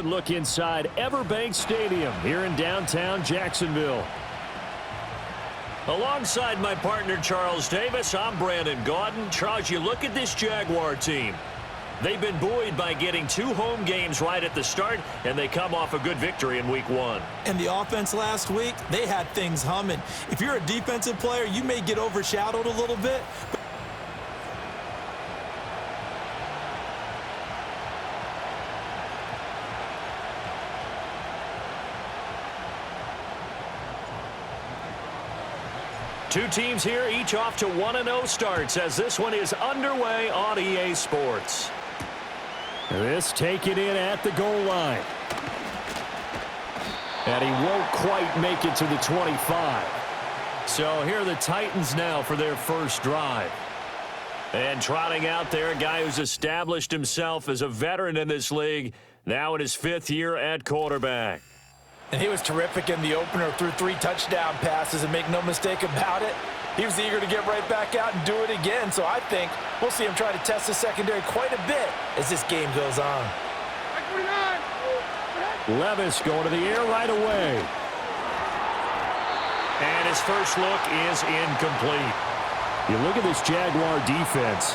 Look inside Everbank Stadium here in downtown Jacksonville. Alongside my partner Charles Davis, I'm Brandon Gaudin. Charles, you look at this Jaguar team. They've been buoyed by getting 2 home games right at the start, and they come off a good victory in Week 1. And the offense last week, they had things humming. If you're a defensive player, you may get overshadowed a little bit. Two teams here, each off to 1-0 starts as this one is underway on EA Sports. This taken in at the goal line. And he won't quite make it to the 25. So here are the Titans now for their first drive. And trotting out there, a guy who's established himself as a veteran in this league, now in his 5th year at quarterback. And he was terrific in the opener, threw 3 touchdown passes, and make no mistake about it, he was eager to get right back out and do it again. So I think we'll see him try to test the secondary quite a bit as this game goes on. Levis going to the air right away. And his first look is incomplete. You look at this Jaguar defense.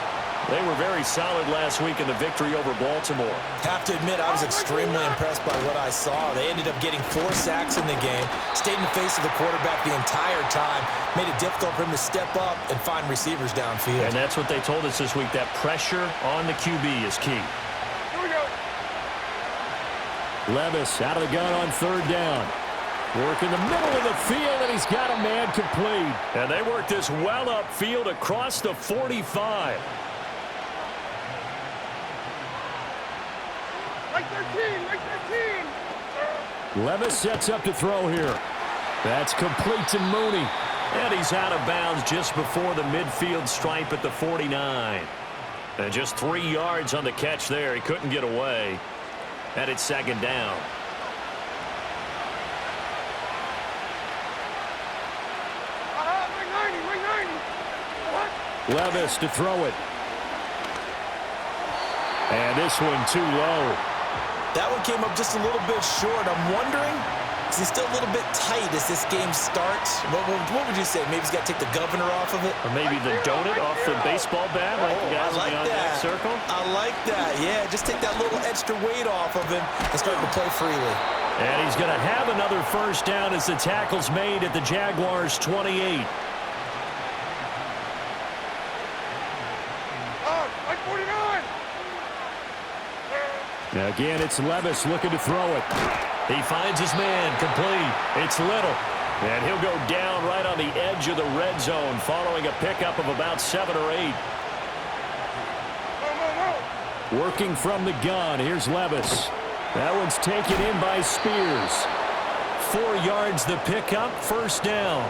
They were very solid last week in the victory over Baltimore. Have to admit, I was extremely impressed by what I saw. They ended up getting 4 sacks in the game, stayed in the face of the quarterback the entire time, made it difficult for him to step up and find receivers downfield. And that's what they told us this week, that pressure on the QB is key. Here we go. Levis out of the gun on 3rd down. Work in the middle of the field, and he's got a man complete. And they work this well upfield across the 45. Like 13, like 13. Levis sets up to throw here. That's complete to Mooney. And he's out of bounds just before the midfield stripe at the 49. And just 3 yards on the catch there. He couldn't get away. And it's 2nd down. Like 90, like 90. What? Levis to throw it. And this one too low. That one came up just a little bit short. I'm wondering, is he still a little bit tight as this game starts? What would you say? Maybe he's got to take the governor off of it? Or maybe the donut off the baseball bat like the guys I like in the that. circle? I like that. Yeah, just take that little extra weight off of him and start to play freely. And he's going to have another first down as the tackle's made at the Jaguars' 28. Like 49. Again, it's Levis looking to throw it. He finds his man complete. It's Little. And he'll go down right on the edge of the red zone following a pickup of about 7 or 8. Working from the gun. Here's Levis. That one's taken in by Spears. 4 yards the pickup, first down.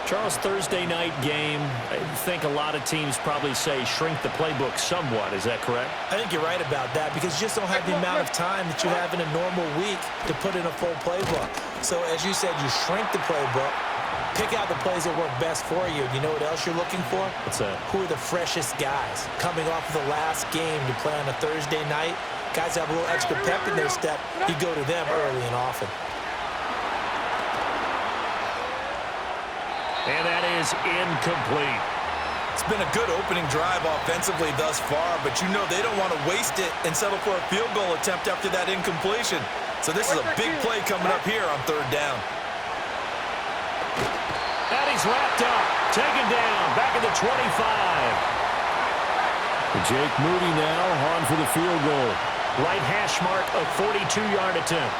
Charles, Thursday night game, I think a lot of teams probably say shrink the playbook somewhat. Is that correct? I think you're right about that because you just don't have the amount of time that you have in a normal week to put in a full playbook. So as you said, you shrink the playbook, pick out the plays that work best for you. You know what else you're looking for? What's that? Who are the freshest guys coming off of the last game to play on a Thursday night? Guys have a little extra pep in their step. You go to them early and often. And that is incomplete. It's been a good opening drive offensively thus far, but you know they don't want to waste it and settle for a field goal attempt after that incompletion. So this is a big play coming up here on 3rd down. And he's wrapped up, taken down, back at the 25. Jake Moody now on for the field goal. Right hash mark, a 42-yard attempt.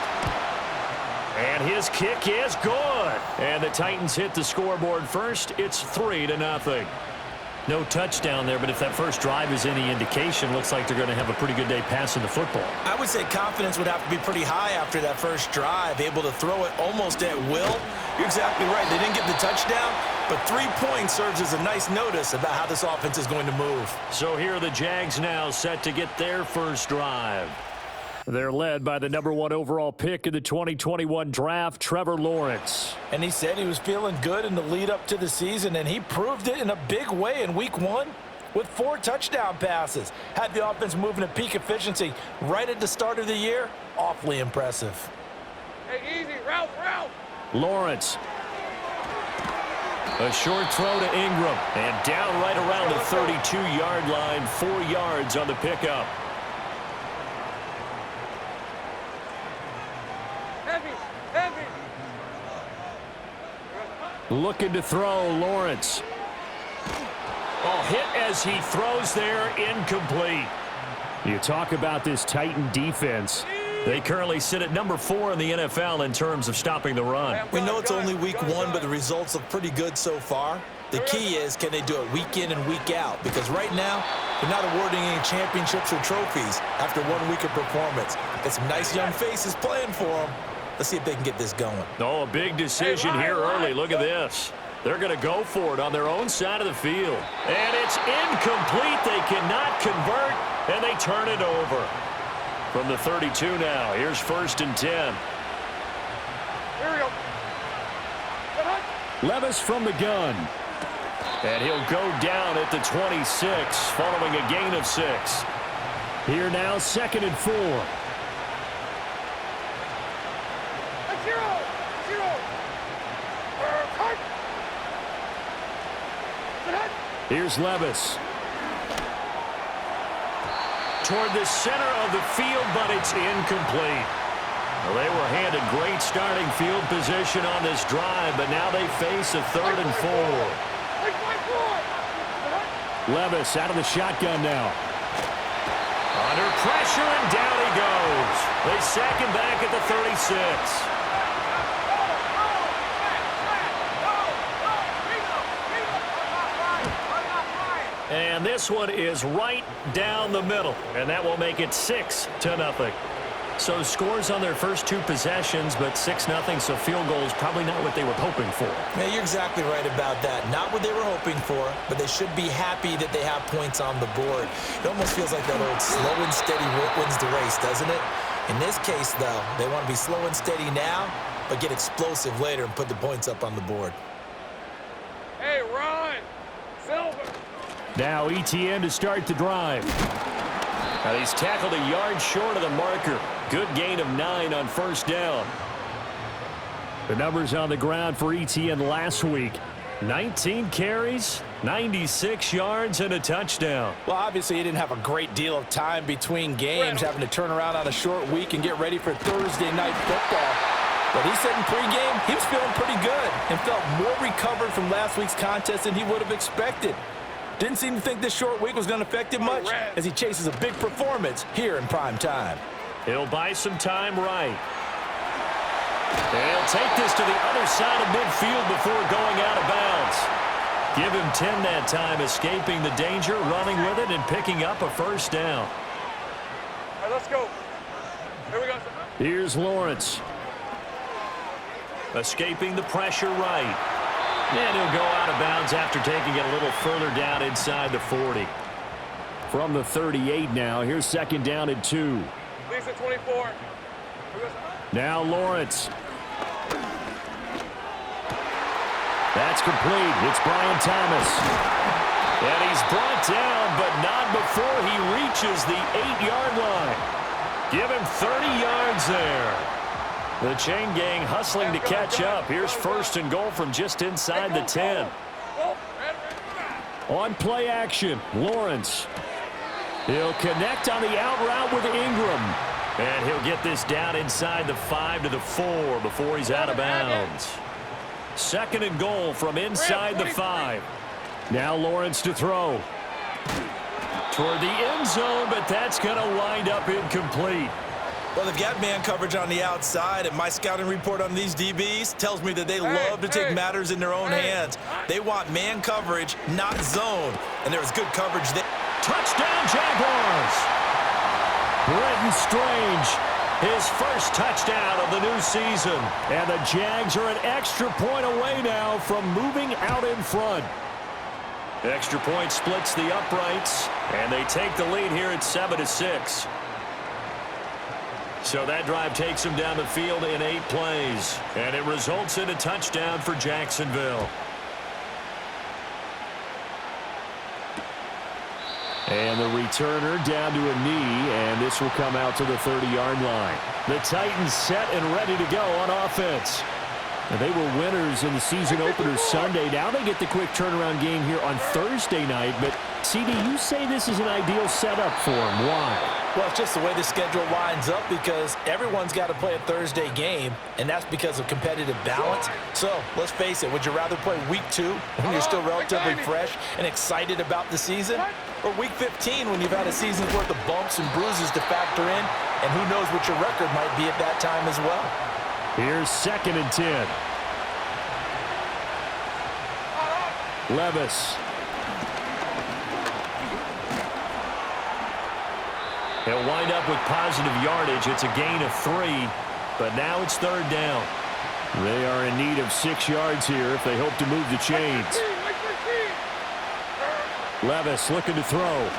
And his kick is good. And the Titans hit the scoreboard first. It's 3-0. No touchdown there, but if that first drive is any indication, looks like they're going to have a pretty good day passing the football. I would say confidence would have to be pretty high after that first drive, able to throw it almost at will. You're exactly right. They didn't get the touchdown, but 3 points serves as a nice notice about how this offense is going to move. So here are the Jags now set to get their first drive. They're led by the #1 overall pick in the 2021 draft, Trevor Lawrence. And he said he was feeling good in the lead up to the season, and he proved it in a big way in Week 1. with 4 touchdown passes. Had the offense moving at peak efficiency right at the start of the year. Awfully impressive. Hey, easy. Ralph. Lawrence. A short throw to Ingram. And down right around the 32-yard line. 4 yards on the pickup. Heavy. Looking to throw, Lawrence. Oh, hit as he throws there, incomplete. You talk about this Titan defense. They currently sit at number 4 in the NFL in terms of stopping the run. We know it's only week 1, but the results look pretty good so far. The key is, can they do it week in and week out? Because right now, they're not awarding any championships or trophies after 1 week of performance. Got some nice young faces playing for them. Let's see if they can get this going. Oh, a big decision here early. Look at this. They're going to go for it on their own side of the field. And it's incomplete. They cannot convert, and they turn it over. From the 32 now, here's 1st and 10. Here we go. Levis from the gun. And he'll go down at the 26, following a gain of 6. Here now, 2nd and 4. Here's Levis. Toward the center of the field, but it's incomplete. Well, they were handed great starting field position on this drive, but now they face a 3rd and 4. Levis out of the shotgun now. Under pressure, and down he goes. They sack him back at the 36. And this one is right down the middle, and that will make it 6-0. So scores on their first 2 possessions, but 6-0, so field goal is probably not what they were hoping for. Yeah, you're exactly right about that. Not what they were hoping for, but they should be happy that they have points on the board. It almost feels like that old slow and steady wins the race, doesn't it? In this case, though, they want to be slow and steady now, but get explosive later and put the points up on the board. Hey, Ron. Silver. Now ETN to start the drive. Now he's tackled a yard short of the marker. Good gain of 9 on 1st down. The numbers on the ground for ETN last week. 19 carries, 96 yards, and a touchdown. Well, obviously, he didn't have a great deal of time between games, having to turn around on a short week and get ready for Thursday night football. But he said in pregame he was feeling pretty good and felt more recovered from last week's contest than he would have expected. Didn't seem to think this short week was going to affect him much as he chases a big performance here in prime time. He'll buy some time right. They'll take this to the other side of midfield before going out of bounds. Give him 10 that time, escaping the danger, running with it, and picking up a 1st down. All right, let's go. Here we go. Here's Lawrence. Escaping the pressure right. And he'll go out of bounds after taking it a little further down inside the 40. From the 38 now, here's 2nd down and 2. Leads at 24. Now Lawrence. That's complete. It's Brian Thomas. And he's brought down, but not before he reaches the 8-yard line. Give him 30 yards there. The chain gang hustling to catch up. Here's 1st and goal from just inside the 10. On play action, Lawrence. He'll connect on the out route with Ingram. And he'll get this down inside the 5 to the 4 before he's out of bounds. 2nd and goal from inside the 5. Now Lawrence to throw. Toward the end zone, but that's going to wind up incomplete. Well, they've got man coverage on the outside, and my scouting report on these DBs tells me that they love to take matters in their own hands. They want man coverage, not zone, and there was good coverage there. Touchdown, Jaguars! Brenton Strange, his 1st touchdown of the new season. And the Jags are an extra point away now from moving out in front. Extra point splits the uprights, and they take the lead here at 7-6. So that drive takes them down the field in 8 plays, and it results in a touchdown for Jacksonville. And the returner down to a knee, and this will come out to the 30-yard line. The Titans set and ready to go on offense. And they were winners in the season opener Sunday. Now they get the quick turnaround game here on Thursday night. But, CD, you say this is an ideal setup for them. Why? Well, it's just the way the schedule lines up because everyone's got to play a Thursday game, and that's because of competitive balance. So, let's face it, would you rather play week 2 when you're still relatively fresh and excited about the season? Or week 15 when you've had a season's worth of bumps and bruises to factor in, and who knows what your record might be at that time as well. Here's 2nd and 10. Levis. He'll wind up with positive yardage. It's a gain of 3, but now it's 3rd down. They are in need of 6 yards here if they hope to move the chains. Levis looking to throw.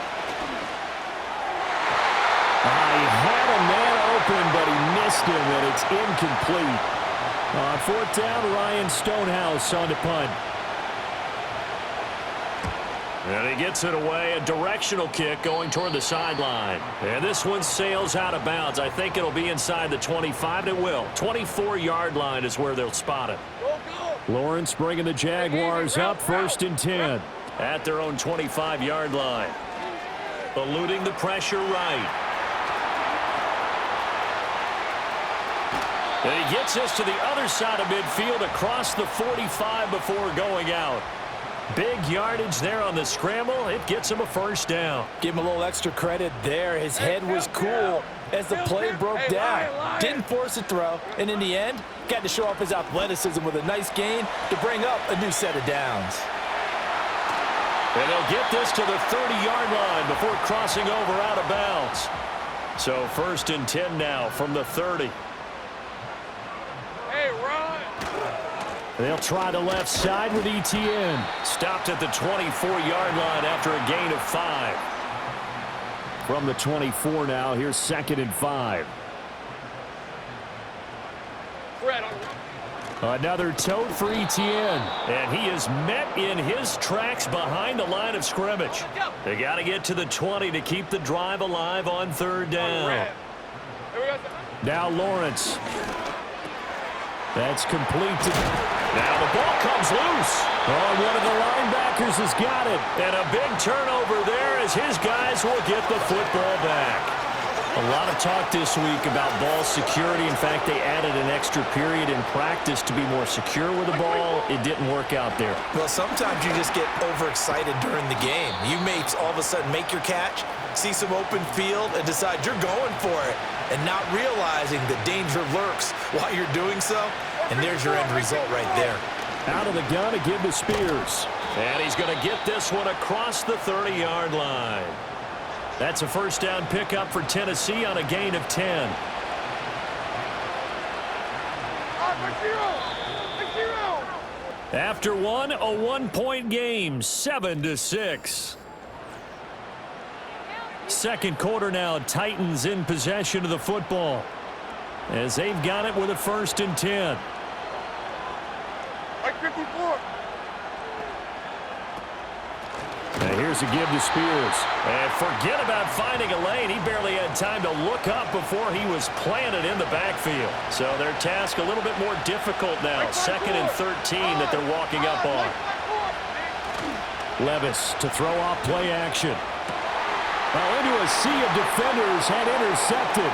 He had a man open, but he missed him, and it's incomplete. On 4th down, Ryan Stonehouse on the punt. And he gets it away, a directional kick going toward the sideline. And this one sails out of bounds. I think it'll be inside the 25, and it will. 24-yard line is where they'll spot it. Lawrence bringing the Jaguars up, 1st and 10. At their own 25-yard line. Eluding the pressure right. And he gets us to the other side of midfield across the 45 before going out. Big yardage there on the scramble. It gets him a 1st down. Give him a little extra credit there. His head was cool as the play broke down. Didn't force a throw, and in the end, got to show off his athleticism with a nice gain to bring up a new set of downs. And they'll get this to the 30-yard line before crossing over out of bounds. So 1st and 10 now from the 30. Hey, run! They'll try the left side with ETN. Stopped at the 24-yard line after a gain of 5. From the 24 now, here's 2nd and 5. Another tote for ETN. And he is met in his tracks behind the line of scrimmage. They got to get to the 20 to keep the drive alive on 3rd down. Now Lawrence. That's complete. Now the ball comes loose. Oh, one of the linebackers has got it. And a big turnover there as his guys will get the football back. A lot of talk this week about ball security. In fact, they added an extra period in practice to be more secure with the ball. It didn't work out there. Well, sometimes you just get overexcited during the game. You may all of a sudden make your catch, see some open field, and decide you're going for it, and not realizing the danger lurks while you're doing so. And there's your end result right there. Out of the gun to give to Spears. And he's going to get this one across the 30-yard line. That's a 1st down pickup for Tennessee on a gain of 10. After one, a 1-point game, 7-6. 2nd quarter now, Titans in possession of the football as they've got it with a 1st and 10. Like 54. Now here's a give to Spears. And forget about finding a lane. He barely had time to look up before he was planted in the backfield. So their task a little bit more difficult now. 2nd and 13 that they're walking up on. Levis to throw off play action. Well, into a sea of defenders and intercepted.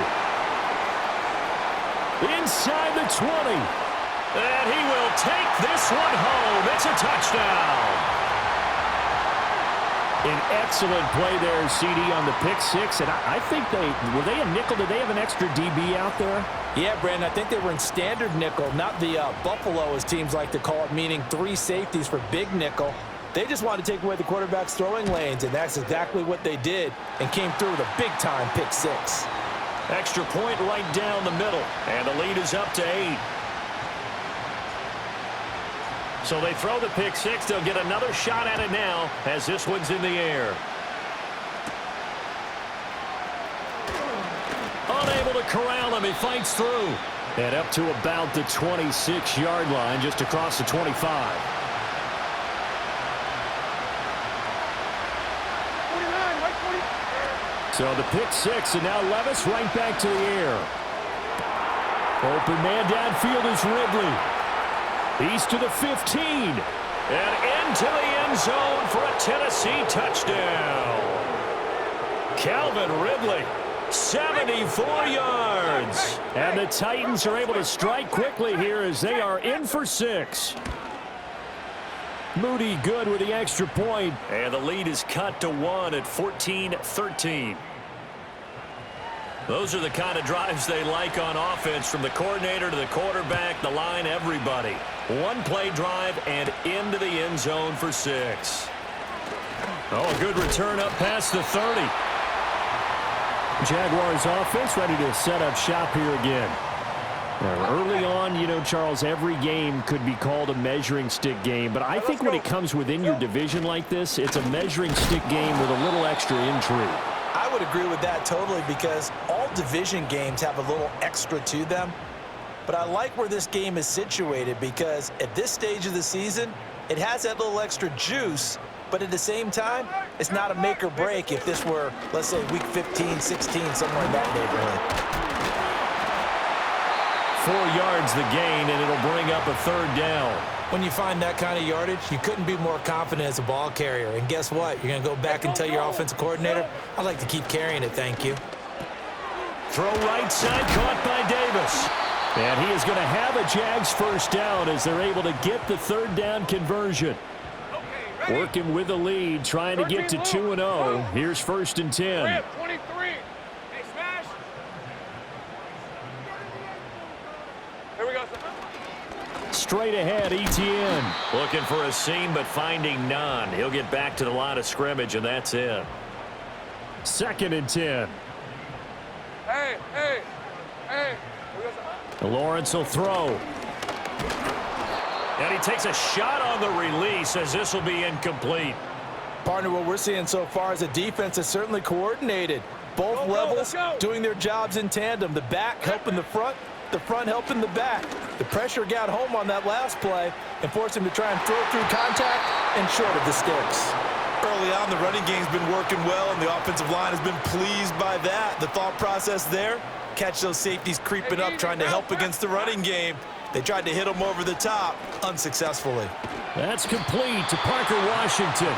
Inside the 20. And he will take this one home. It's a touchdown. An excellent play there, CD, on the pick 6. And I think were they a nickel? Did they have an extra DB out there? Yeah, Brandon, I think they were in standard nickel, not the Buffalo, as teams like to call it, meaning 3 safeties for big nickel. They just wanted to take away the quarterback's throwing lanes, and that's exactly what they did and came through with a big-time pick 6. Extra point right down the middle, and the lead is up to 8. So they throw the pick 6. They'll get another shot at it now as this one's in the air. Unable to corral him. He fights through. And up to about the 26-yard line, just across the 25. So the pick six, and now Levis right back to the air. Open man downfield is Ridley. He's to the 15. And into the end zone for a Tennessee touchdown. Calvin Ridley, 74 yards. And the Titans are able to strike quickly here as they are in for 6. Moody good with the extra point. And the lead is cut to 1 at 14-13. Those are the kind of drives they like on offense, from the coordinator to the quarterback, the line, everybody. One-play drive and into the end zone for 6. Oh, a good return up past the 30. Jaguars offense ready to set up shop here again. Early on, you know, Charles, every game could be called a measuring stick game, but I think when it comes within your division like this, it's a measuring stick game with a little extra intrigue. I would agree with that totally, because all division games have a little extra to them. But I like where this game is situated, because at this stage of the season, it has that little extra juice, but at the same time, it's not a make or break if this were, let's say, week 15, 16, somewhere in that neighborhood. 4 yards the gain, and it'll bring up a 3rd down. When you find that kind of yardage, you couldn't be more confident as a ball carrier. And guess what? You're going to go back and tell your offensive coordinator, I'd like to keep carrying it, thank you. Throw right side, caught by Davis. And he is going to have a Jags first down as they're able to get the 3rd down conversion. Working with the lead, trying to get to 2-0. Here's 1st and 10. 23. Hey, smash. Here we go. Straight ahead, Etienne. Looking for a seam, but finding none. He'll get back to the line of scrimmage, and that's it. 2nd and 10. Hey. Lawrence will throw. And he takes a shot on the release, as this will be incomplete. Partner, what we're seeing so far is a defense that's certainly coordinated. Both levels doing their jobs in tandem. The back helping the front helping the back. The pressure got home on that last play and forced him to try and throw through contact and short of the sticks. Early on, the running game's been working well, and the offensive line has been pleased by that. The thought process there, catch those safeties creeping up, trying to help against the running game. They tried to hit him over the top, unsuccessfully. That's complete to Parker Washington.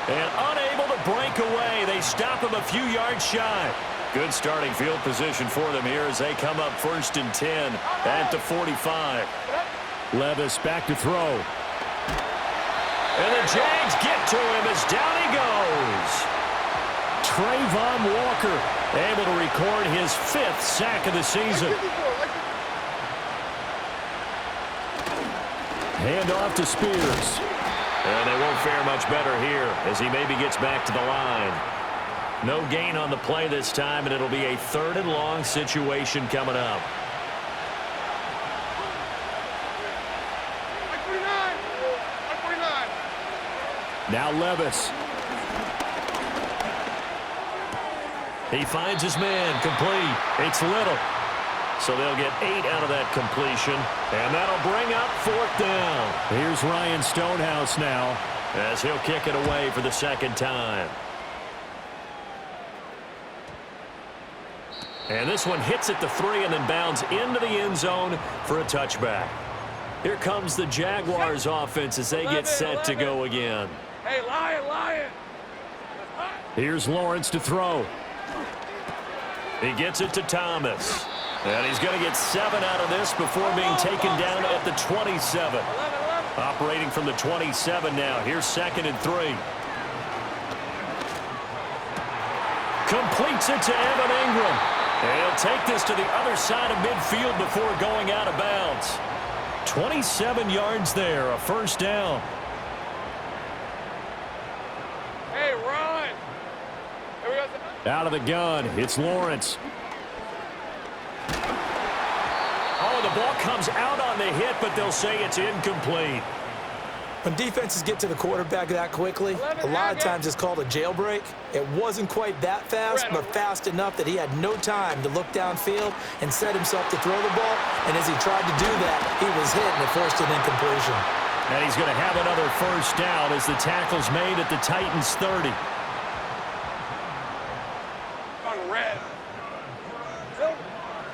And unable to break away, they stop him a few yards shy. Good starting field position for them here as they come up 1st and 10 at the 45. Levis back to throw. And the Jags get to him as down he goes. Trayvon Walker able to record his 5th sack of the season. Hand off to Spears. And they won't fare much better here as he maybe gets back to the line. No gain on the play this time, and it'll be a 3rd and long situation coming up. Now Levis. He finds his man, complete. It's Little. So they'll get 8 out of that completion, and that'll bring up 4th down. Here's Ryan Stonehouse now, as he'll kick it away for the 2nd time. And this one hits at the 3 and then bounds into the end zone for a touchback. Here comes the Jaguars offense as they get set to go again. Hey, Lion. Here's Lawrence to throw. He gets it to Thomas. And he's going to get 7 out of this before being taken down at the 27. Operating from the 27 now. Here's 2nd and 3. Completes it to Evan Ingram. And he'll take this to the other side of midfield before going out of bounds. 27 yards there, a 1st down. Hey, run. Here we go. Out of the gun, it's Lawrence. Oh, the ball comes out on the hit, but they'll say it's incomplete. When defenses get to the quarterback that quickly, a lot of times it's called a jailbreak. It wasn't quite that fast, but fast enough that he had no time to look downfield and set himself to throw the ball. And as he tried to do that, he was hit and it forced an incompletion. And he's going to have another 1st down as the tackle's made at the Titans' 30.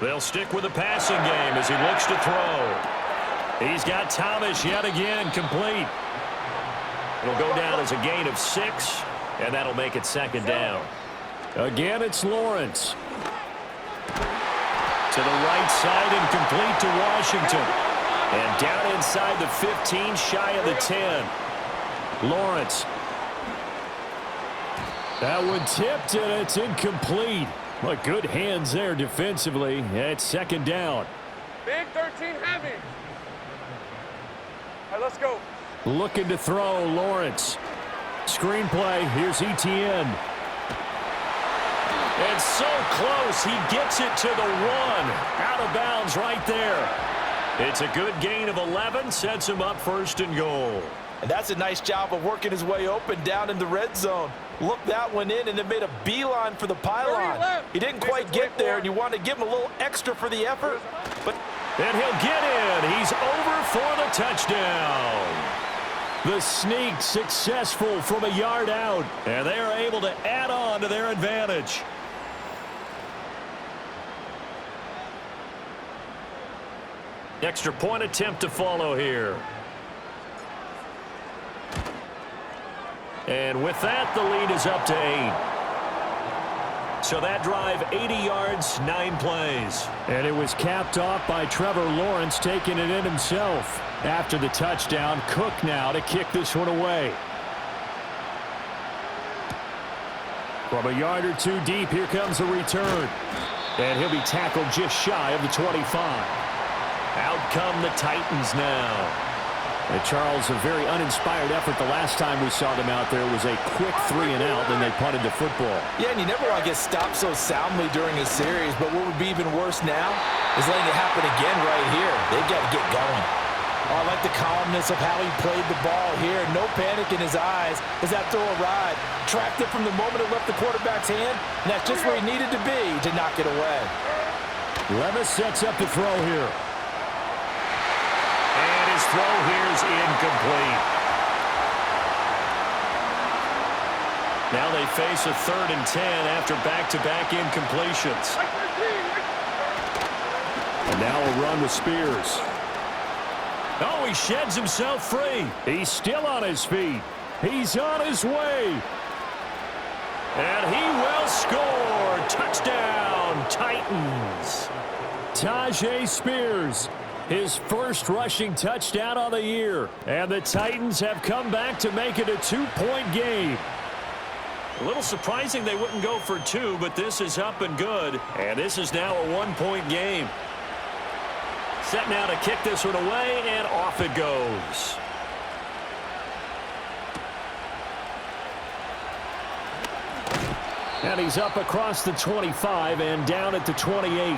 They'll stick with the passing game as he looks to throw. He's got Thomas yet again complete. It'll go down as a gain of 6, and that'll make it second down. Again, it's Lawrence. To the right side and complete to Washington. And down inside the 15, shy of the 10. Lawrence. That one tipped, and it's incomplete. But good hands there defensively. It's second down. Big 13 heavy. All right, let's go. Looking to throw, Lawrence. Screenplay, here's ETN. And so close, he gets it to the 1. Out of bounds right there. It's a good gain of 11, sets him up first and goal. And that's a nice job of working his way open down in the red zone. Looked that one in and then made a beeline for the pylon. He didn't quite get there, and you want to give him a little extra for the effort. But and he'll get in. He's over for the touchdown. The sneak successful from a yard out. And they are able to add on to their advantage. Extra point attempt to follow here. And with that, the lead is up to 8. So that drive, 80 yards, 9 plays. And it was capped off by Trevor Lawrence taking it in himself. After the touchdown, Cook now to kick this one away. From a yard or 2 deep, here comes the return. And he'll be tackled just shy of the 25. Out come the Titans now. And Charles, a very uninspired effort. The last time we saw them out there was a quick 3 and out, then they punted the football. yeah, and you never want to get stopped so soundly during a series, but what would be even worse now is letting it happen again right here. They've got to get going. Oh, I like the calmness of how he played the ball here. No panic in his eyes as that throw arrived. Tracked it from the moment it left the quarterback's hand, and that's just where he needed to be to knock it away. Levis sets up to throw here. And his throw here is incomplete. Now they face a 3rd and 10 after back-to-back incompletions. And now a run with Spears. Oh, he sheds himself free. He's still on his feet. He's on his way. And he will score. Touchdown, Titans. Tajay Spears, his first rushing touchdown of the year. And the Titans have come back to make it a 2-point game. A little surprising they wouldn't go for 2, but this is up and good. And this is now a 1-point game. Set now to kick this one away, and off it goes. And he's up across the 25 and down at the 28.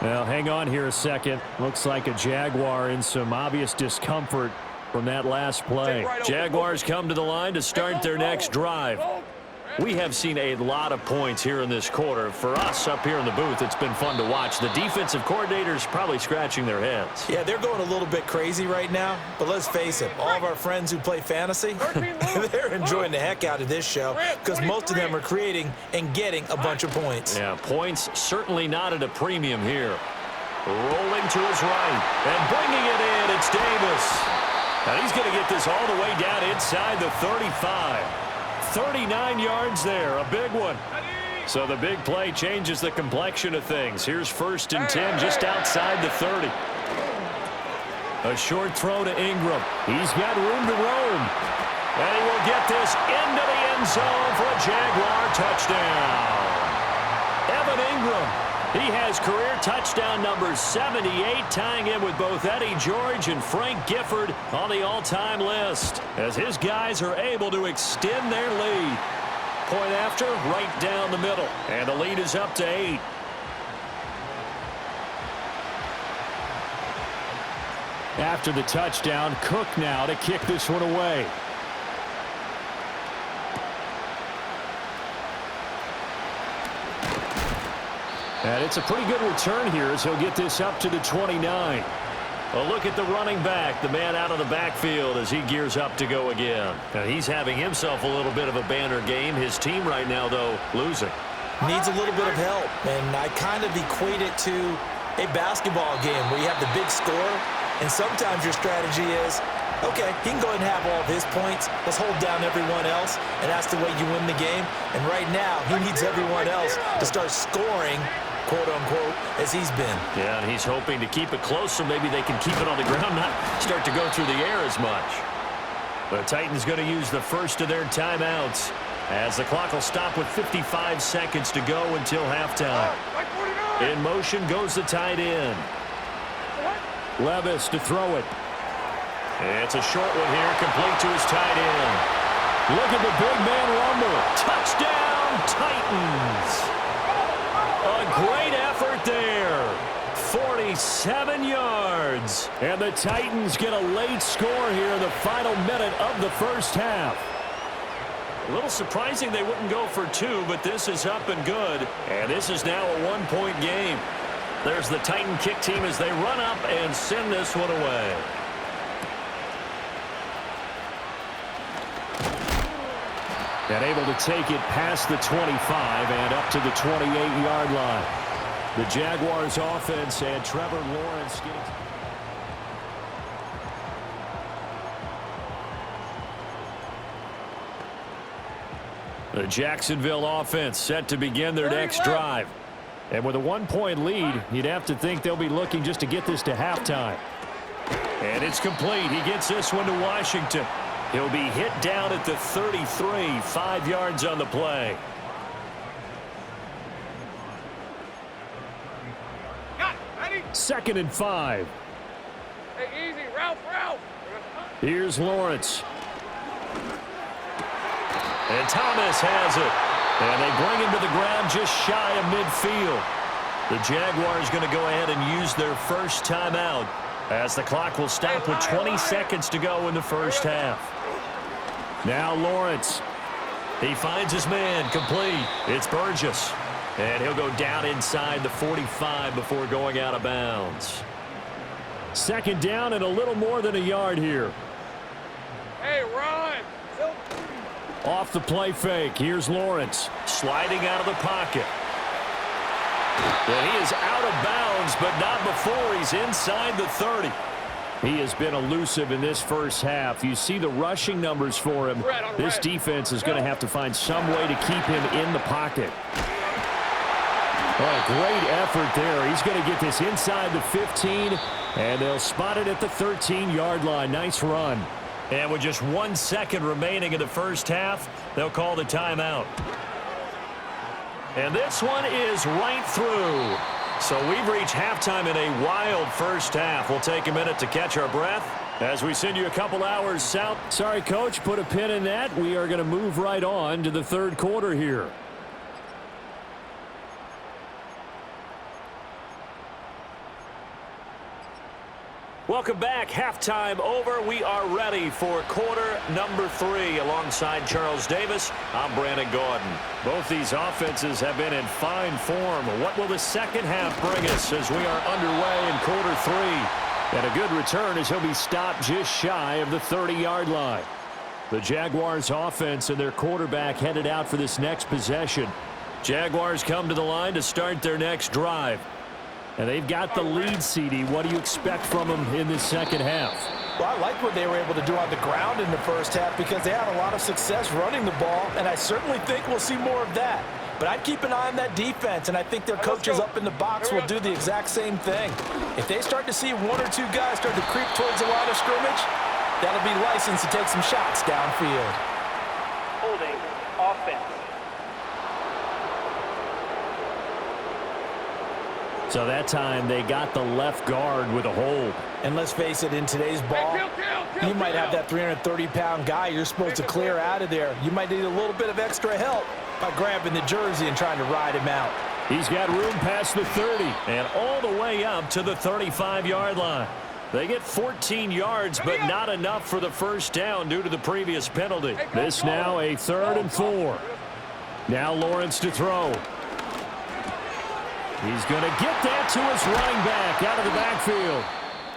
Well, hang on here a second. Looks like a Jaguar in some obvious discomfort from that last play. Jaguars come to the line to start their next drive. We have seen a lot of points here in this quarter. For us up here in the booth, it's been fun to watch. The defensive coordinators probably scratching their heads. Yeah, they're going a little bit crazy right now, but let's face it, all of our friends who play fantasy, they're enjoying the heck out of this show because most of them are creating and getting a bunch of points. Yeah, points certainly not at a premium here. Rolling to his right and bringing it in, it's Davis. Now he's going to get this all the way down inside the 35. 39 yards there, a big one. So the big play changes the complexion of things. Here's 1st and 10 just outside the 30. A short throw to Ingram. He's got room to roam. And he will get this into the end zone for a Jaguar touchdown. Evan Ingram. He has career touchdown number 78, tying in with both Eddie George and Frank Gifford on the all-time list, as his guys are able to extend their lead. Point after, right down the middle, and the lead is up to 8. After the touchdown, Cook now to kick this one away. And it's a pretty good return here as he'll get this up to the 29. A look at the running back, the man out of the backfield as he gears up to go again. Now he's having himself a little bit of a banner game. His team right now, though, losing. needs a little bit of help. And I kind of equate it to a basketball game where you have the big score, and sometimes your strategy is, okay, he can go ahead and have all of his points. Let's hold down everyone else, and that's the way you win the game. And right now, he needs everyone else to start scoring, quote-unquote, as he's been. Yeah, and he's hoping to keep it close so maybe they can keep it on the ground, not start to go through the air as much. The Titans going to use the first of their timeouts as the clock will stop with 55 seconds to go until halftime. In motion goes the tight end. Levis to throw it. It's a short one here, complete to his tight end. Look at the big man rumble. Touchdown, Titans. A great effort there. 47 yards. And the Titans get a late score here in the final minute of the first half. A little surprising they wouldn't go for two, but this is up and good. And this is now a one-point game. There's the Titan kick team as they run up and send this one away. And able to take it past the 25 and up to the 28-yard line. The Jaguars offense and Trevor Lawrence getting... The Jacksonville offense set to begin their next drive. And with a one-point lead, you'd have to think they'll be looking just to get this to halftime. And it's complete. He gets this one to Washington. He'll be hit down at the 33, 5 yards on the play. Second and 5. Hey, easy, Ralph. Here's Lawrence. And Thomas has it. And they bring him to the ground just shy of midfield. The Jaguars going to go ahead and use their first timeout as the clock will stop with 20 seconds to go in the first half. Now Lawrence. He finds his man, complete. It's Burgess. And he'll go down inside the 45 before going out of bounds. Second down and a little more than a yard here. Hey, run. Off the play fake. Here's Lawrence. Sliding out of the pocket. And he is out of bounds, but not before he's inside the 30. He has been elusive in this first half. You see the rushing numbers for him. This defense is going to have to find some way to keep him in the pocket. Oh, great effort there. He's going to get this inside the 15, and they'll spot it at the 13-yard line. Nice run. And with just 1 second remaining in the first half, they'll call the timeout. And this one is right through. So we've reached halftime in a wild first half. We'll take a minute to catch our breath as we send you a couple hours south. Sorry, Coach, put a pin in that. We are going to move right on to the third quarter here. Welcome back. Halftime over. We are ready for quarter number 3. Alongside Charles Davis, I'm Brandon Gordon. Both these offenses have been in fine form. What will the second half bring us as we are underway in quarter 3? And a good return as he'll be stopped just shy of the 30-yard line. The Jaguars offense and their quarterback headed out for this next possession. Jaguars come to the line to start their next drive. And they've got the lead, CD. What do you expect from them in this second half? Well, I like what they were able to do on the ground in the first half because they had a lot of success running the ball, and I certainly think we'll see more of that. But I'd keep an eye on that defense, and I think their coaches up in the box will do the exact same thing. If they start to see 1 or 2 guys start to creep towards the line of scrimmage, that'll be licensed to take some shots downfield. Holding offense. So that time they got the left guard with a hold. And let's face it, in today's ball, you might have that 330-pound guy you're supposed to clear out of there. You might need a little bit of extra help by grabbing the jersey and trying to ride him out. He's got room past the 30. And all the way up to the 35-yard line. They get 14 yards, but not enough for the first down due to the previous penalty. This now a 3rd and 4. Now Lawrence to throw. He's going to get that to his running back out of the backfield.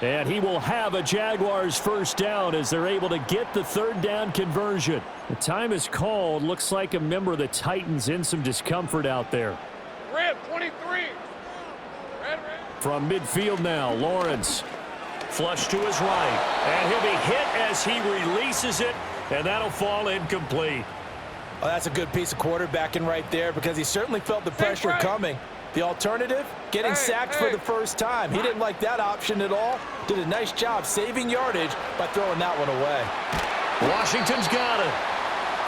And he will have a Jaguars first down as they're able to get the third down conversion. The time is called. Looks like a member of the Titans in some discomfort out there. Red 23. Red. From midfield now, Lawrence. Flush to his right. And he'll be hit as he releases it, and that'll fall incomplete. Oh, that's a good piece of quarterbacking right there because he certainly felt the pressure coming. The alternative, getting sacked for the first time. He didn't like that option at all. Did a nice job saving yardage by throwing that one away. Washington's got it.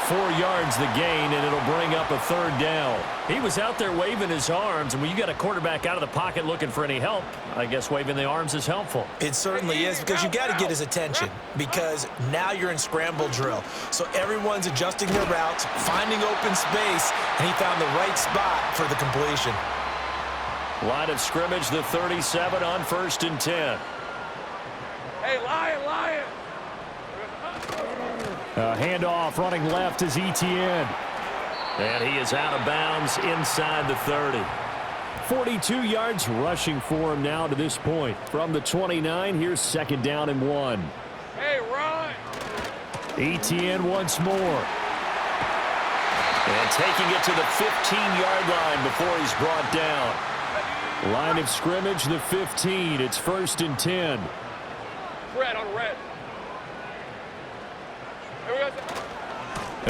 4 yards the gain, and it'll bring up a third down. He was out there waving his arms, and when you got a quarterback out of the pocket looking for any help, I guess waving the arms is helpful. It certainly is because you got to get his attention because now you're in scramble drill. So everyone's adjusting their routes, finding open space, and he found the right spot for the completion. Line of scrimmage, the 37 on 1st and 10. Hey, Lion. Handoff running left is Etienne. And he is out of bounds inside the 30. 42 yards rushing for him now to this point. From the 29, here's 2nd down and 1. Hey, Ron. Etienne once more. And taking it to the 15-yard line before he's brought down. Line of scrimmage, the 15. It's 1st and 10. Red on red. Here we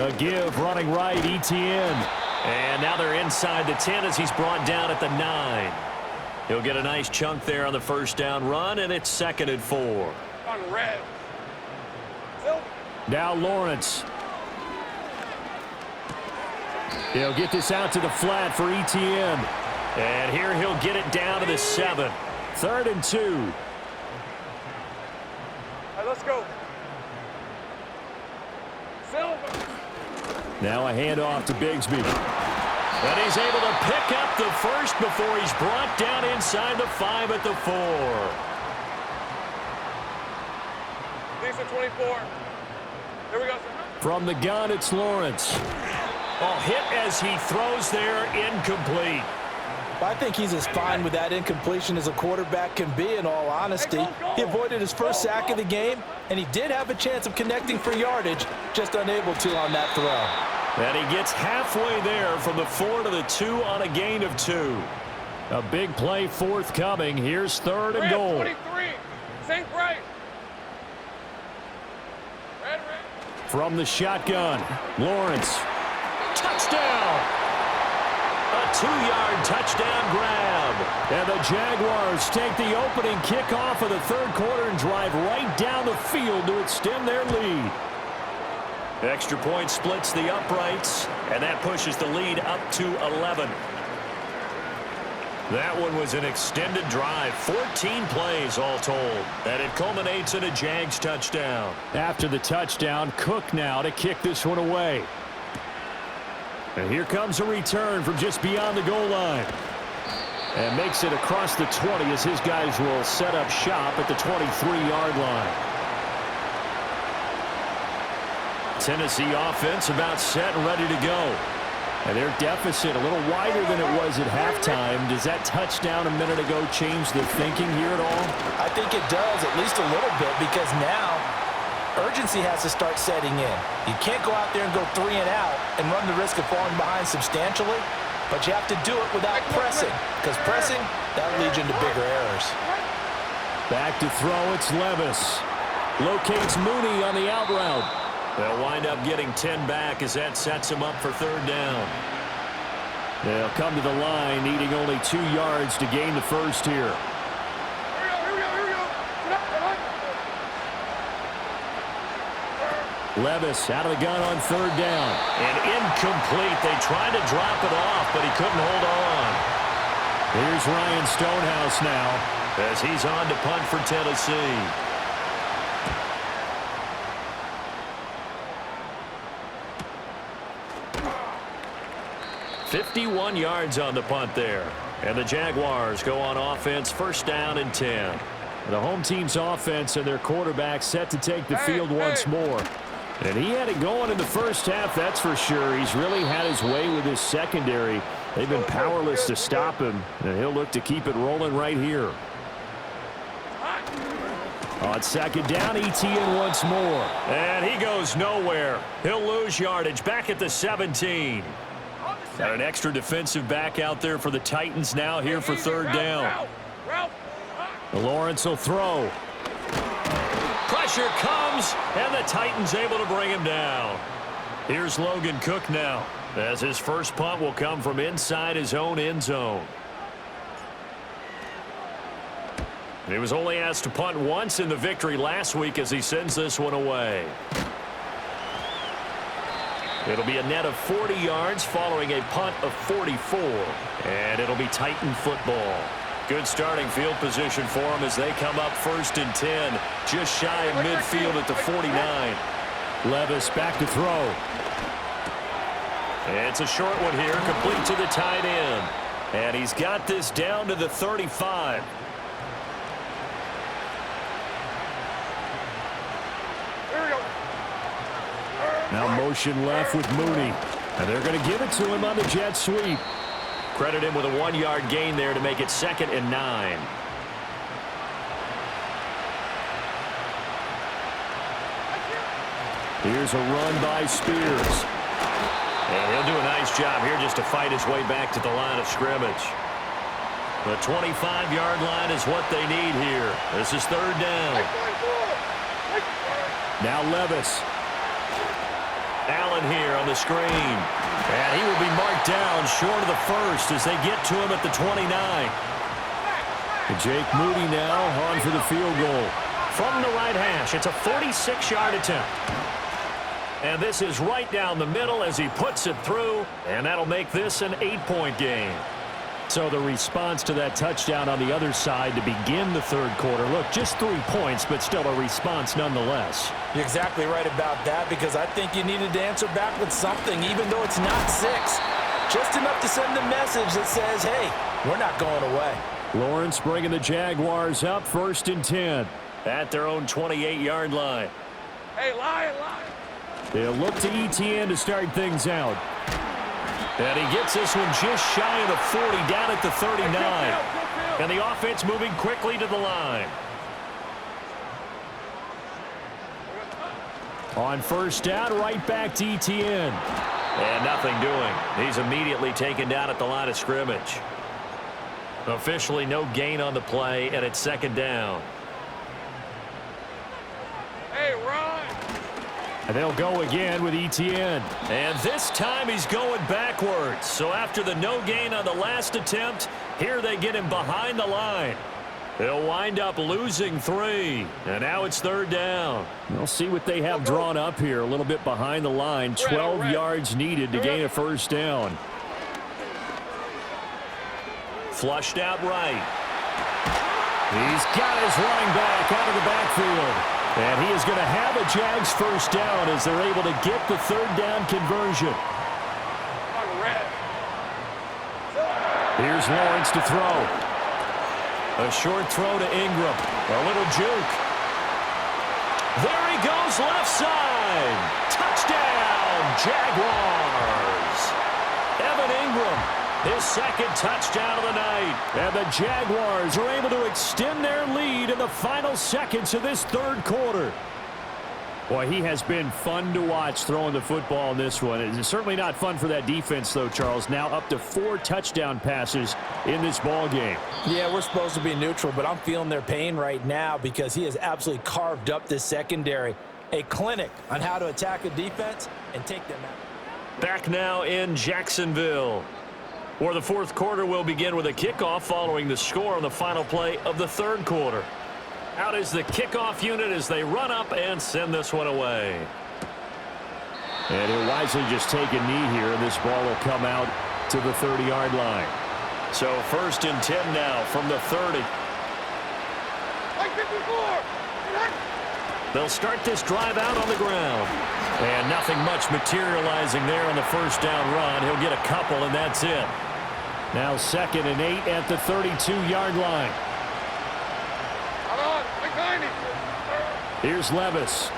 go. A give running right, Etienne. And now they're inside the 10 as he's brought down at the 9. He'll get a nice chunk there on the first down run, and it's 2nd and 4. On red. Now Lawrence. He'll get this out to the flat for Etienne. And here he'll get it down to the 7. 3rd and 2. All right, let's go. Silver. Now a handoff to Bigsby. And he's able to pick up the first before he's brought down inside the 5 at the 4. Decent 24. Here we go, sir. From the gun, it's Lawrence. Oh, hit as he throws there, incomplete. I think he's as fine with that incompletion as a quarterback can be, in all honesty. He avoided his first sack of the game, and he did have a chance of connecting for yardage, just unable to on that throw. And he gets halfway there from the 4 to the 2 on a gain of 2. A big play forthcoming. Here's 3rd and goal. 23. St. Bright. Red. From the shotgun, Lawrence. Touchdown! A 2-yard touchdown grab. And the Jaguars take the opening kickoff of the 3rd quarter and drive right down the field to extend their lead. Extra point splits the uprights, and that pushes the lead up to 11. That one was an extended drive, 14 plays all told, and it culminates in a Jags touchdown. After the touchdown, Cook now to kick this one away. And here comes a return from just beyond the goal line. And makes it across the 20 as his guys will set up shop at the 23-yard line. Tennessee offense about set and ready to go. And their deficit a little wider than it was at halftime. Does that touchdown a minute ago change the thinking here at all? I think it does, at least a little bit, because now urgency has to start setting in. You can't go out there and go 3 and out and run the risk of falling behind substantially, but you have to do it without pressing, because pressing, that leads you into bigger errors. Back to throw, it's Levis. Locates Mooney on the out route. They'll wind up getting 10 back as that sets them up for 3rd down. They'll come to the line, needing only 2 yards to gain the first here. Levis out of the gun on 3rd down. And incomplete. They tried to drop it off, but he couldn't hold on. Here's Ryan Stonehouse now as he's on to punt for Tennessee. $51 yards on the punt there. And the Jaguars go on offense, 1st down and 10. The home team's offense and their quarterback set to take the field once more. And he had it going in the first half, that's for sure. He's really had his way with his secondary. They've been powerless to stop him, and he'll look to keep it rolling right here. On second down, ETN once more. And he goes nowhere. He'll lose yardage back at the 17. Got an extra defensive back out there for the Titans now here for third down. Lawrence will throw. Pressure comes, and the Titans able to bring him down. Here's Logan Cook now, as his first punt will come from inside his own end zone. He was only asked to punt once in the victory last week as he sends this one away. It'll be a net of 40 yards following a punt of 44. And it'll be Titan football. Good starting field position for them as they come up 1st and 10. Just shy of midfield at the 49. Levis back to throw. It's a short one here, complete to the tight end. And he's got this down to the 35. Now motion left with Mooney. And they're going to give it to him on the jet sweep. Credit him with a 1-yard gain there to make it 2nd and 9. Here's a run by Spears. And he'll do a nice job here just to fight his way back to the line of scrimmage. The 25-yard line is what they need here. This is third down. Now Levis. Allen here on the screen. And he will be marked down short of the first as they get to him at the 29. And Jake Moody now on for the field goal. From the right hash, it's a 46-yard attempt. And this is right down the middle as he puts it through. And that'll make this an 8-point game. So the response to that touchdown on the other side to begin the third quarter. Look, just 3 points, but still a response nonetheless. You're exactly right about that, because I think you needed to answer back with something, even though it's not 6. Just enough to send a message that says, hey, we're not going away. Lawrence bringing the Jaguars up 1st and 10. At their own 28-yard line. Hey, Lion. They'll look to ETN to start things out. And he gets this one just shy of the 40, down at the 39. And the offense moving quickly to the line. On 1st down, right back to ETN. And nothing doing. He's immediately taken down at the line of scrimmage. Officially no gain on the play, and it's 2nd down. Hey, Ron. And they'll go again with ETN. And this time he's going backwards. So after the no gain on the last attempt, here they get him behind the line. They'll wind up losing 3. And now it's 3rd down. We'll see what they have drawn up here. A little bit behind the line. 12 yards needed to gain a 1st down. Flushed out right. He's got his running back out of the backfield. And he is going to have a Jags 1st down as they're able to get the 3rd down conversion. Here's Lawrence to throw. A short throw to Ingram. A little juke. There he goes left side. Touchdown, Jaguars. Evan Ingram, his 2nd touchdown of the night. And the Jaguars are able to extend their lead in the final seconds of this 3rd quarter. Boy, he has been fun to watch throwing the football in this one. It's certainly not fun for that defense, though, Charles. Now up to 4 touchdown passes in this ball game. Yeah, we're supposed to be neutral, but I'm feeling their pain right now because he has absolutely carved up this secondary. A clinic on how to attack a defense and take them out. Back now in Jacksonville, where the 4th quarter will begin with a kickoff following the score on the final play of the 3rd quarter. Out is the kickoff unit as they run up and send this one away. And he'll wisely just take a knee here, and this ball will come out to the 30-yard line. So 1st and 10 now from the 30. They'll start this drive out on the ground. And nothing much materializing there on the 1st down run. He'll get a couple, and that's it. Now 2nd and 8 at the 32-yard line. Here's Levis.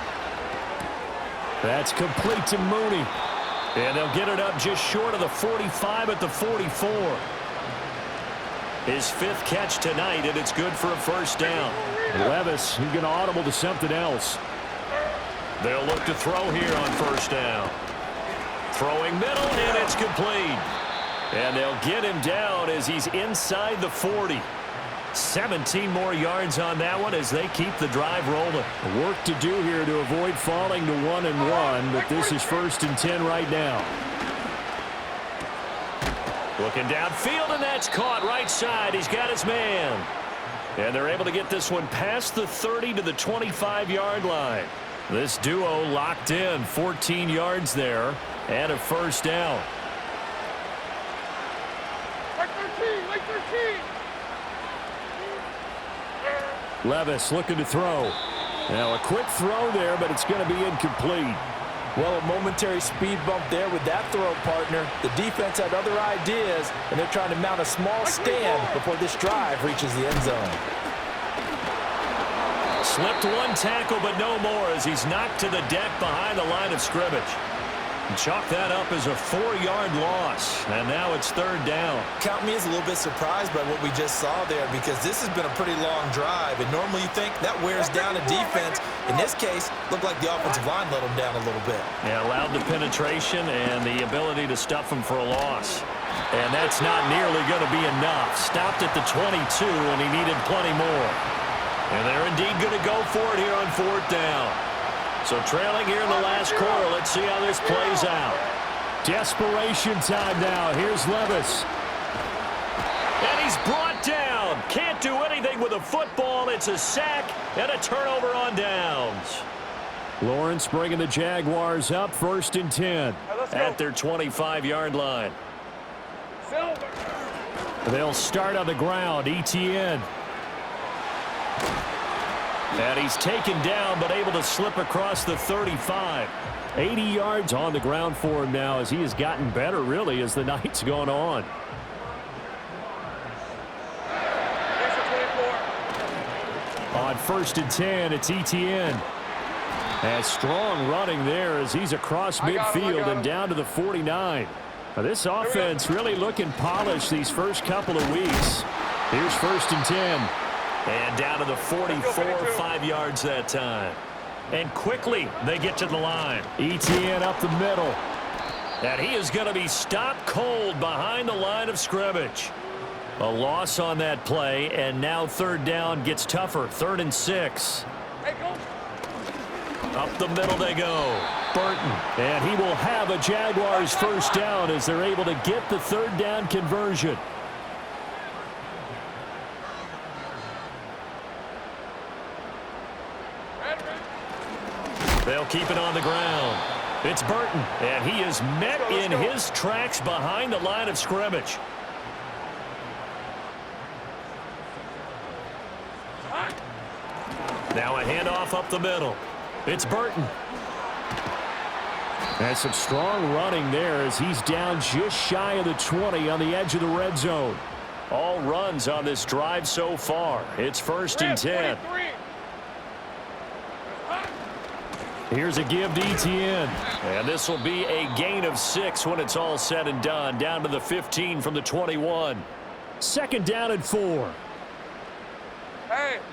That's complete to Mooney. And they'll get it up just short of the 45 at the 44. His 5th catch tonight, and it's good for a 1st down. Levis, he's going to audible to something else. They'll look to throw here on first down. Throwing middle, and it's complete. And they'll get him down as he's inside the 40. 17 more yards on that one as they keep the drive rolling. Work to do here to avoid falling to 1-1, but this is 1st and 10 right now. Looking downfield, and that's caught right side. He's got his man. And they're able to get this one past the 30 to the 25-yard line. This duo locked in, 14 yards there, and a first down. Like 13, like 13. Levis looking to throw. Now a quick throw there, but it's going to be incomplete. Well, a momentary speed bump there with that throw, partner. The defense had other ideas, and they're trying to mount a small stand before this drive reaches the end zone. Slipped one tackle, but no more as he's knocked to the deck behind the line of scrimmage. Chalk that up as a 4-yard loss, and now it's 3rd down. Count me as a little bit surprised by what we just saw there because this has been a pretty long drive, and normally you think that wears down a defense. In this case, looked like the offensive line let them down a little bit. Yeah, allowed the penetration and the ability to stuff him for a loss. And that's not nearly going to be enough. Stopped at the 22, and he needed plenty more. And they're indeed going to go for it here on 4th down. So trailing here in the last quarter. Let's see how this plays out. Desperation time now. Here's Levis. And he's brought down. Can't do anything with a football. It's a sack and a turnover on downs. Lawrence bringing the Jaguars up 1st and 10. At their 25-yard line. Silver. They'll start on the ground. ETN. And he's taken down, but able to slip across the 35. 80 yards on the ground for him now as he has gotten better, really, as the night's gone on. On 1st and 10, it's ETN. And strong running there as he's across midfield and down to the 49. Now, this offense really looking polished these first couple of weeks. Here's 1st and 10. And down to the 44, 5 yards that time. And quickly, they get to the line. ETN up the middle. And he is going to be stopped cold behind the line of scrimmage. A loss on that play, and now 3rd down gets tougher. 3rd and 6. Up the middle they go. Burton. And he will have a Jaguars first down as they're able to get the 3rd down conversion. They'll keep it on the ground. It's Burton, and he is met in his tracks behind the line of scrimmage. Now a handoff up the middle. It's Burton. And some strong running there as he's down just shy of the 20 on the edge of the red zone. All runs on this drive so far. It's 1st and 10. Here's a give to ETN. And this will be a gain of 6 when it's all said and done. Down to the 15 from the 21. 2nd down and 4. Hey.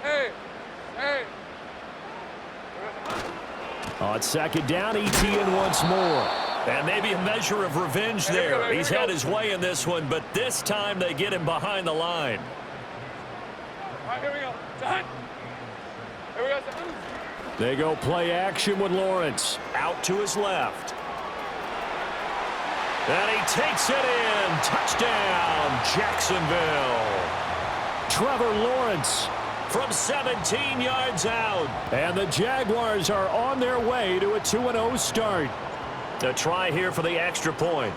On 2nd down, ETN once more. And maybe a measure of revenge there. He's had his way in this one, but this time they get him behind the line. All right, here we go. Done. Here we go. They go play action with Lawrence. Out to his left. And he takes it in. Touchdown, Jacksonville. Trevor Lawrence from 17 yards out. And the Jaguars are on their way to a 2-0 start. A try here for the extra point.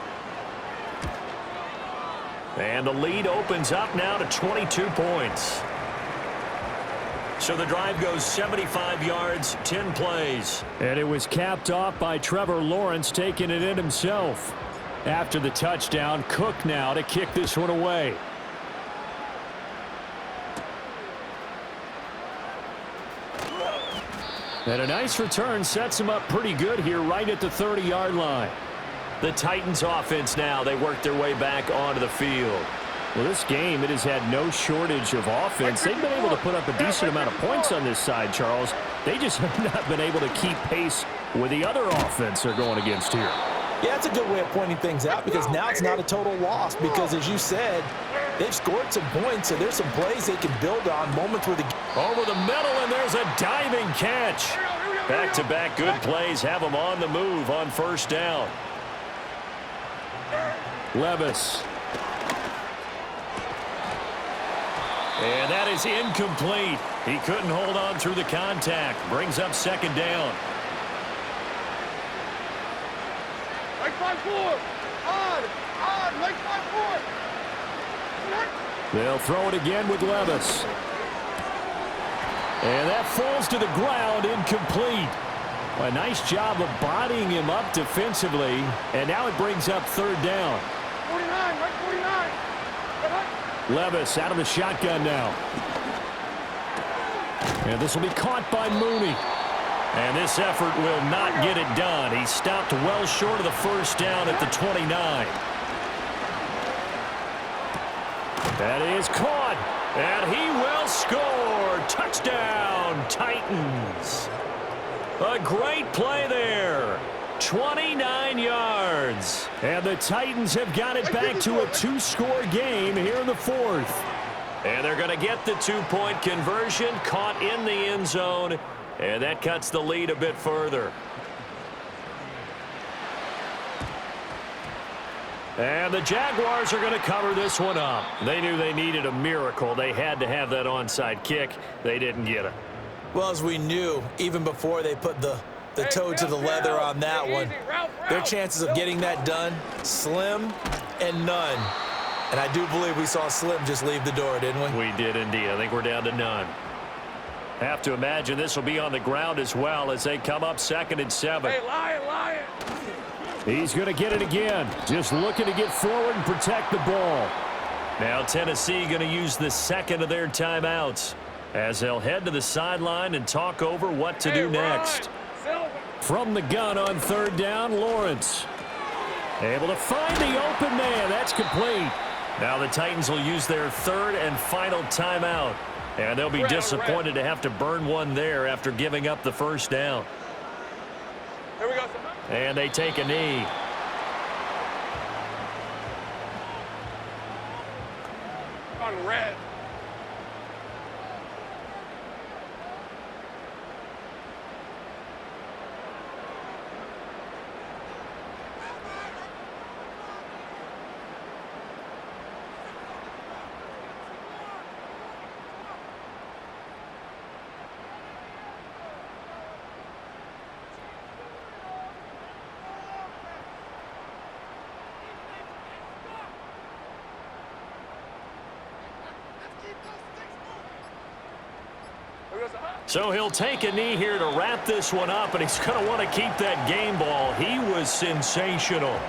And the lead opens up now to 22 points. So the drive goes 75 yards, 10 plays. And it was capped off by Trevor Lawrence taking it in himself. After the touchdown, Cook now to kick this one away. And a nice return sets him up pretty good here right at the 30-yard line. The Titans offense now, they work their way back onto the field. Well, this game, it has had no shortage of offense. They've been able to put up a decent amount of points on this side, Charles. They just have not been able to keep pace with the other offense they're going against here. Yeah, that's a good way of pointing things out because now it's not a total loss because, as you said, they've scored some points, so there's some plays they can build on, moments where the... Over the middle, and there's a diving catch. Back-to-back good plays have them on the move on first down. Levis. And that is incomplete. He couldn't hold on through the contact. Brings up second down. Like 5-4. Odd. Like 5-4. They'll throw it again with Levis. And that falls to the ground, incomplete. A nice job of bodying him up defensively. And now it brings up third down. 49, right 49. Levis out of the shotgun now. And this will be caught by Mooney. And this effort will not get it done. He stopped well short of the first down at the 29. That is caught. And he will score. Touchdown, Titans. A great play there. 29 yards. And the Titans have got it back to a 2-score game here in the fourth. And they're going to get the 2-point conversion, caught in the end zone, and that cuts the lead a bit further. And the Jaguars are going to cover this one up. They knew they needed a miracle. They had to have that onside kick. They didn't get it. Well, as we knew, even before they put the toe to the leather on that one, their chances of getting that done, slim and none. And I do believe we saw Slim just leave the door, didn't we? We did indeed. I think we're down to none. Have to imagine this will be on the ground as well as they come up 2nd and 7. Hey, Lion. He's going to get it again. Just looking to get forward and protect the ball. Now Tennessee going to use the second of their timeouts as they'll head to the sideline and talk over what to do next. From the gun on third down, Lawrence. Able to find the open man. That's complete. Now the Titans will use their third and final timeout. And they'll be disappointed to have to burn one there after giving up the first down. Here we go. And they take a knee. On red. So he'll take a knee here to wrap this one up, and he's going to want to keep that game ball. He was sensational.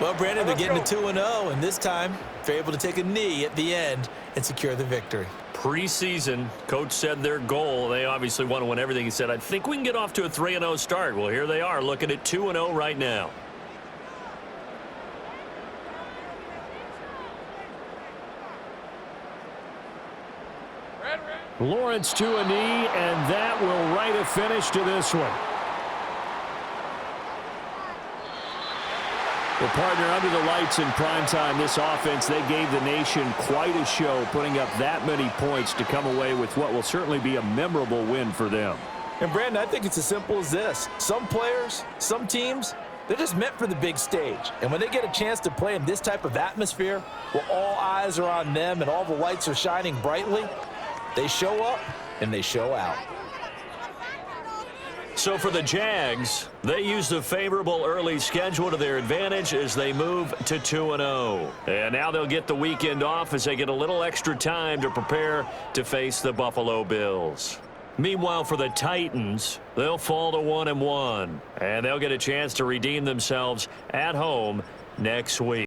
Well, Brandon, they're getting to 2-0, and this time they're able to take a knee at the end and secure the victory. Preseason, coach said their goal, they obviously want to win everything. He said, I think we can get off to a 3-0 start. Well, here they are looking at 2-0 right now. Lawrence to a knee, and that will write a finish to this one. Well, partner, under the lights in primetime, this offense, they gave the nation quite a show, putting up that many points to come away with what will certainly be a memorable win for them. And, Brandon, I think it's as simple as this. Some players, some teams, they're just meant for the big stage. And when they get a chance to play in this type of atmosphere, where all eyes are on them and all the lights are shining brightly, they show up and they show out. So for the Jags, they used a favorable early schedule to their advantage as they move to 2-0. And now they'll get the weekend off as they get a little extra time to prepare to face the Buffalo Bills. Meanwhile, for the Titans, they'll fall to 1-1, and they'll get a chance to redeem themselves at home next week.